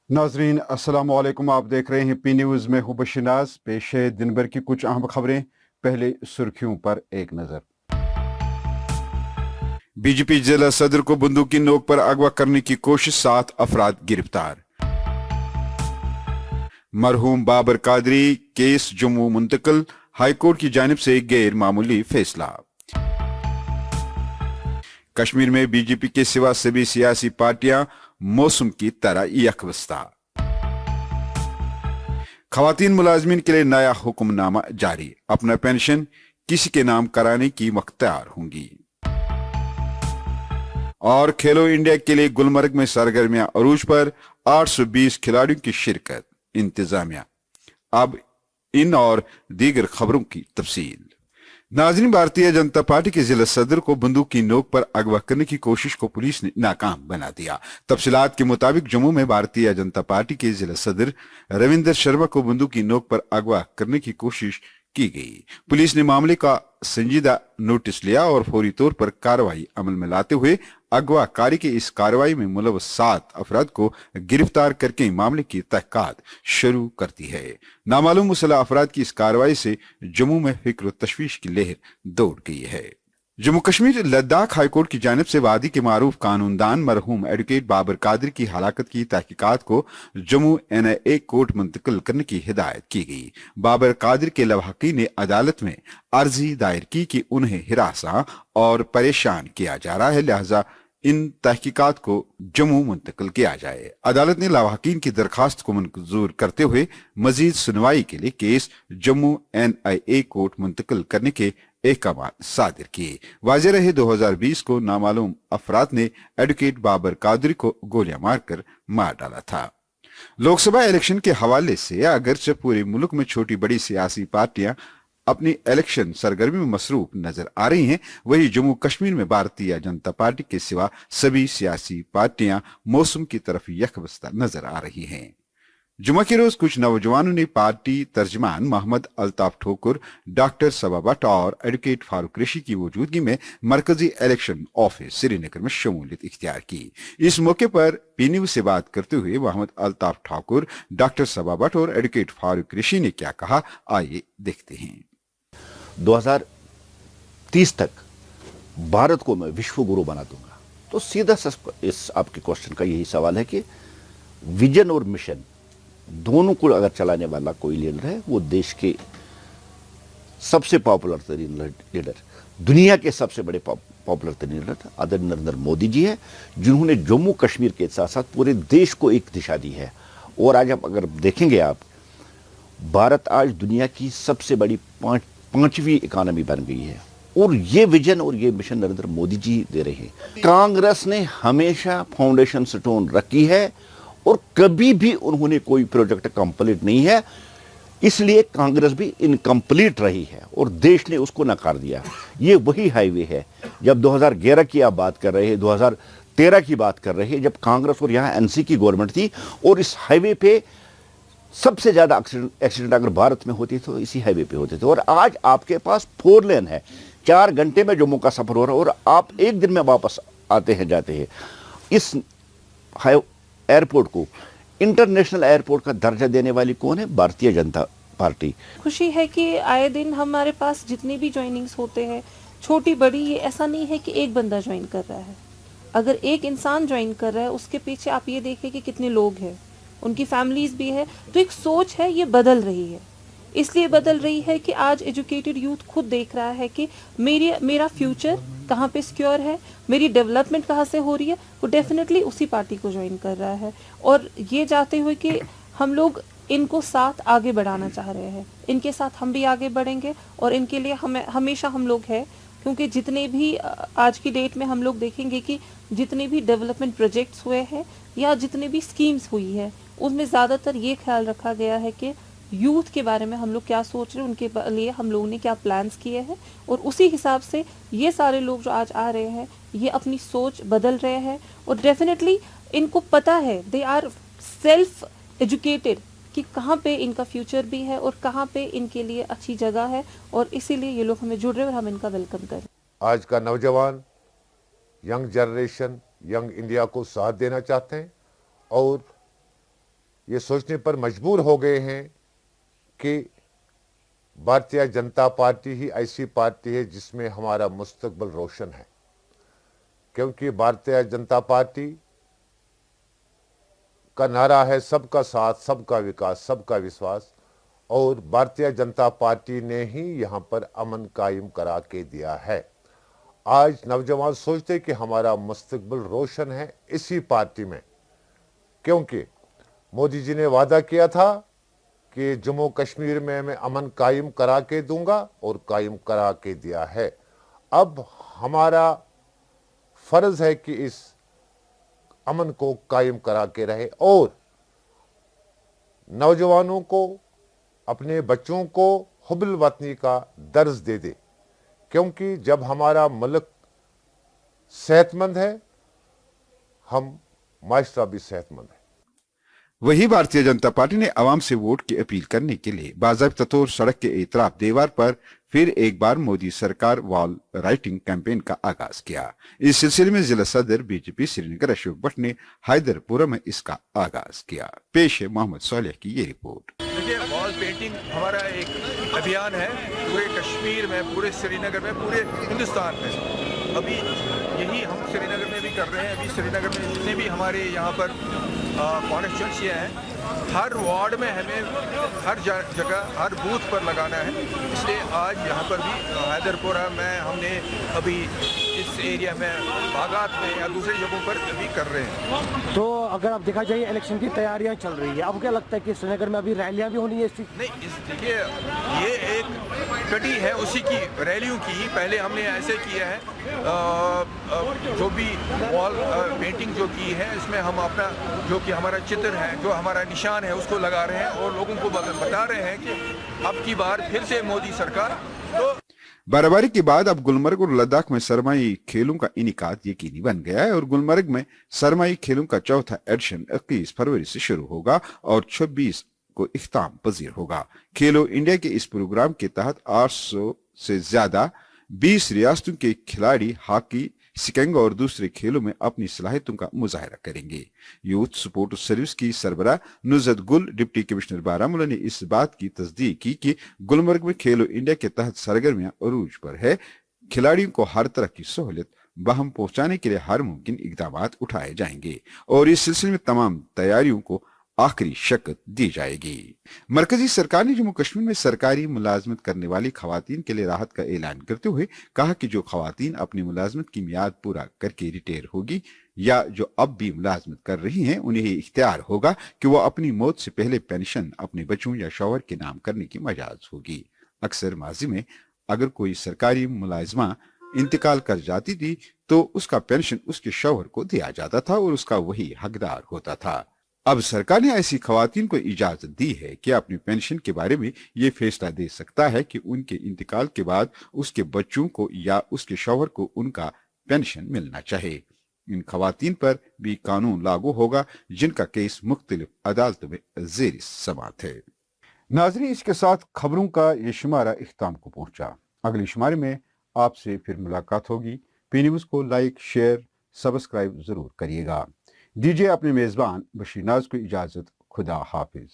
नाजरीन अस्सलाम वालेकुम। आप देख रहे हैं पी न्यूज़ में हूं बशिनाज। पेश है दिन भर की कुछ अहम खबरें। पहले सुर्खियों पर एक नजर। बीजेपी जिला सदर को बंदूक की नोक पर अगवा करने की कोशिश, 7 अफराद गिरफ्तार। मरहूम बाबर कादरी केस जम्मू मुंतकिल, हाईकोर्ट की जानिब से गैर मामूली फैसला। कश्मीर में बीजेपी के सिवा सभी सियासी पार्टियां मौसम की तरह यकवस्ता। खवातीन मुलाजमीन के लिए नया हुक्मनामा जारी, अपना पेंशन किसी के नाम कराने की मुख्तियार होंगी। और खेलो इंडिया के लिए गुलमर्ग में सरगर्मियां अरूज पर, 820 खिलाड़ियों की शिरकत। इंतजामिया। अब इन और दीगर खबरों की तफसील। नाज़रीन, भारतीय जनता पार्टी के जिला सदर को बंदूक की नोक पर अगवा करने की कोशिश को पुलिस ने नाकाम बना दिया। तफसीलात के मुताबिक जम्मू में भारतीय जनता पार्टी के जिला सदर रविंदर शर्मा को बंदूक की नोक पर अगवा करने की कोशिश की गई। पुलिस ने मामले का संजीदा नोटिस लिया और फौरी तौर पर कार्रवाई अमल में लाते हुए अगवाकारी की इस कार्रवाई में मुलव्वस 7 अफराद को गिरफ्तार करके मामले की तहकीकात शुरू कर दी है। नामालूम मुसल्लह अफराद की इस कार्रवाई से जम्मू में फिक्र तशवीश की लहर दौड़ गई है। जम्मू कश्मीर लद्दाख हाईकोर्ट की जानिब से वादी के मारूफ कानूनदान मरहूम एडवोकेट बाबर कादरी की हलाकत की तहकीकात को जम्मू NIA कोर्ट मुंतकिल करने की हिदायत की गई। बाबर कादरी के लवाहकी ने अदालत में अर्जी दायर की कि उन्हें हिरासा और परेशान किया जा रहा है, लिहाजा इन तहकीकात को जम्मू मुंतकिल किया जाए। अदालत ने लवाहकीन की दरखास्त को मंजूर करते हुए मजीद सुनवाई के लिए केस जम्मू NIA कोर्ट मुंतकिल करने के अहकाम सादिर किए। वाज़ेह रहे 2020 को नामालूम अफराद ने एडवोकेट बाबर कादरी को गोलियां मारकर मार डाला था। लोकसभा इलेक्शन के हवाले से अगरचे पूरे मुल्क में छोटी बड़ी सियासी पार्टियां अपनी इलेक्शन सरगर्मी में मसरूफ नजर आ रही हैं, वहीं जम्मू कश्मीर में भारतीय जनता पार्टी के सिवा सभी सियासी पार्टियां मौसम की तरफ यकवस्ता नजर आ रही हैं। जुमा के रोज कुछ नौजवानों ने पार्टी तर्जमान मोहम्मद अल्ताफ ठोकुर, डॉक्टर सबा भट्ट और एडवोकेट फारूक ऋषि की मौजूदगी में मरकजी इलेक्शन ऑफिस श्रीनगर में शमूलियत इख्तियार की। इस मौके पर पी न्यूज़ से बात करते हुए मोहम्मद अल्ताफ ठाकुर, डॉक्टर सबा भट्ट और एडवोकेट फारूक ऋषि ने क्या कहा, आइए देखते हैं। 2030 तक भारत को मैं विश्व गुरु बना दूंगा। तो सीधा इस आपके क्वेश्चन का यही सवाल है कि विजन और मिशन दोनों को अगर चलाने वाला कोई लीडर है, वो देश के सबसे पॉपुलर तरीन लीडर, दुनिया के सबसे बड़े पॉपुलर तरीन लीडर आदरणीय नरेंद्र मोदी जी है, जिन्होंने जम्मू कश्मीर के साथ साथ पूरे देश को एक दिशा दी है। और आज आप अगर देखेंगे, आप भारत आज दुनिया की सबसे बड़ी पांचवी इकोनॉमी बन गई है, और ये विजन और ये मिशन नरेंद्र मोदी जी दे रहे हैं। कांग्रेस ने हमेशा फाउंडेशन स्टोन रखी है और कभी भी उन्होंने कोई प्रोजेक्ट कंप्लीट नहीं है, इसलिए कांग्रेस भी इनकम्प्लीट रही है और देश ने उसको नकार दिया। ये वही हाईवे है, जब 2011 की आप बात कर रहे हैं, 2013 की बात कर रहे हैं, जब कांग्रेस और यहाँ NC की गवर्नमेंट थी, और इस हाईवे पे सबसे ज्यादा एक्सीडेंट अगर भारत में होती तो इसी हाईवे पे होते थे। और आज आपके पास 4 लेन है, 4 घंटे में जम्मू का सफर हो रहा है और आप एक दिन में वापस आते हैं जाते हैं। इस एयरपोर्ट को इंटरनेशनल एयरपोर्ट का दर्जा देने वाली कौन है? भारतीय जनता पार्टी। खुशी है कि आए दिन हमारे पास जितनी भी ज्वाइनिंग्स होते हैं, छोटी बड़ी, ये ऐसा नहीं है कि एक बंदा ज्वाइन कर रहा है। अगर एक इंसान ज्वाइन कर रहा है, उसके पीछे आप ये देखें कि कितने लोग हैं, उनकी फैमिलीज भी है। तो एक सोच है, ये बदल रही है। इसलिए बदल रही है कि आज एजुकेटेड यूथ खुद देख रहा है कि मेरा फ्यूचर कहाँ पे सिक्योर है, मेरी डेवलपमेंट कहाँ से हो रही है, वो डेफिनेटली उसी पार्टी को ज्वाइन कर रहा है। और ये चाहते हुए कि हम लोग इनको साथ आगे बढ़ाना चाह रहे हैं, इनके साथ हम भी आगे बढ़ेंगे और इनके लिए हमेशा हम लोग हैं। क्योंकि जितने भी आज की डेट में हम लोग देखेंगे कि जितने भी डेवलपमेंट प्रोजेक्ट्स हुए हैं या जितने भी स्कीम्स हुई है, उसमें ज़्यादातर ये ख्याल रखा गया है कि यूथ के बारे में हम लोग क्या सोच रहे हैं, उनके लिए हम लोगों ने क्या प्लान्स किए हैं, और उसी हिसाब से ये सारे लोग जो आज आ रहे हैं, ये अपनी सोच बदल रहे हैं। और डेफिनेटली इनको पता है, दे आर सेल्फ एजुकेटेड कि कहाँ पे इनका फ्यूचर भी है और कहाँ पे इनके लिए अच्छी जगह है, और इसीलिए ये लोग हमें जुड़ रहे हैं और हम इनका वेलकम करें। आज का नौजवान, यंग जनरेशन, यंग इंडिया को साथ देना चाहते हैं और ये सोचने पर मजबूर हो गए हैं कि भारतीय जनता पार्टी ही ऐसी पार्टी है जिसमें हमारा मुस्तकबिल रोशन है, क्योंकि भारतीय जनता पार्टी का नारा है सबका साथ, सबका विकास, सबका विश्वास, और भारतीय जनता पार्टी ने ही यहाँ पर अमन कायम करा के दिया है। आज नौजवान सोचते कि हमारा मुस्तकबिल रोशन है इसी पार्टी में, क्योंकि मोदी जी ने वादा किया था कि जम्मू कश्मीर में मैं अमन कायम करा के दूंगा, और कायम करा के दिया है। अब हमारा फर्ज है कि इस अमन को कायम करा के रहे और नौजवानों को, अपने बच्चों को हुब्बुल वतनी का दर्ज दे दे, क्योंकि जब हमारा मुल्क सेहतमंद है, हम माशरा भी सेहतमंद है। वही भारतीय जनता पार्टी ने आवाम से वोट की अपील करने के लिए बाज़ाब्ता तौर सड़क के इतराफ दीवार पर फिर एक बार मोदी सरकार वॉल राइटिंग कैंपेन का आगाज किया। इस सिलसिले में जिला सदर बीजेपी श्रीनगर अशोक भट्ट ने हैदरपुरा में इसका आगाज किया। पेश है मोहम्मद सोलेह की ये रिपोर्ट। देखिए, वॉल पेंटिंग हमारा एक अभियान है पूरे कश्मीर में, पूरे श्रीनगर में, पूरे हिंदुस्तान में। अभी यही हम श्रीनगर में भी कर रहे हैं। अभी श्रीनगर में जितने भी हमारे यहाँ पर कॉन्स्टिट्यूंसियाँ हैं, हर वार्ड में हमें हर जगह, हर बूथ पर लगाना है। इसलिए आज यहाँ पर भी हैदरपुरा में हमने अभी इस एरिया में, बागात में या दूसरी जगहों पर अभी कर रहे हैं। तो अगर आप देखा जाए इलेक्शन की तैयारियां चल रही है, आपको क्या लगता है कि श्रीनगर में अभी रैलियां भी होनी है इसकी? नहीं, देखिए, ये एक कड़ी है उसी की, रैलियों की। पहले हमने ऐसे किया है, जो भी वॉल पेंटिंग जो की है, इसमें हम अपना जो कि हमारा चित्र है, जो हमारा निशान है, उसको लगा रहे हैं और लोगों को बता रहे हैं कि अब की बार फिर से मोदी सरकार। तो बर्फबारी के बाद अब गुलमर्ग और लद्दाख में सरमाई खेलों का इनिकाद यकीनी बन गया है और गुलमर्ग में सरमाई खेलों का चौथा एडिशन 21 फरवरी से शुरू होगा और 26 को इख्ताम पजीर होगा। खेलो इंडिया के इस प्रोग्राम के तहत 800 से ज्यादा 20 रियासतों के खिलाड़ी हॉकी, सिकेंग और दूसरे खेलों में अपनी सलाहियतों का मुजाहरा करेंगे। यूथ सपोर्ट सर्विस की सरबराह नुज़रत गुल डिप्टी कमिश्नर बारामूला ने इस बात की तस्दीक की कि गुलमर्ग में खेलो इंडिया के तहत सरगर्मियां अरूज पर है। खिलाड़ियों को हर तरह की सहूलियत बहम पहुंचाने के लिए हर मुमकिन इकदाम उठाए जाएंगे और इस सिलसिले में तमाम तैयारियों को आखिरी शक्ल दी जाएगी। मरकजी सरकार ने जम्मू कश्मीर में सरकारी मुलाजमत करने वाली खवातीन के लिए राहत का ऐलान करते हुए कहा कि जो खवातीन अपनी मुलाजमत की मियाद पूरा करके रिटायर होगी या जो अब भी मुलाजमत कर रही हैं, उन्हें इख्तियार होगा कि वो अपनी मौत से पहले पेंशन अपने बच्चों या शौहर के नाम करने की मजाज होगी। अक्सर माजी में अगर कोई सरकारी मुलाजमा इंतकाल कर जाती थी तो उसका पेंशन उसके शौहर को दिया जाता था और उसका वही हकदार होता था। अब सरकार ने ऐसी खवातीन को इजाजत दी है कि अपनी पेंशन के बारे में ये फैसला दे सकता है कि उनके इंतकाल के बाद उसके बच्चों को या उसके शौहर को उनका पेंशन मिलना चाहिए। इन खवातीन पर भी कानून लागू होगा जिनका केस मुख्तलिफ अदालतों में ज़ेर समाअत है। नाज़रीन, इसके साथ खबरों का ये शुमारा इख्ताम को पहुंचा। अगले शुमारे में आपसे फिर मुलाकात होगी। पी न्यूज़ को लाइक, शेयर, सब्सक्राइब जरूर करिएगा। दीजिए अपने मेजबान बशीर नाज को इजाजत। खुदा हाफिज।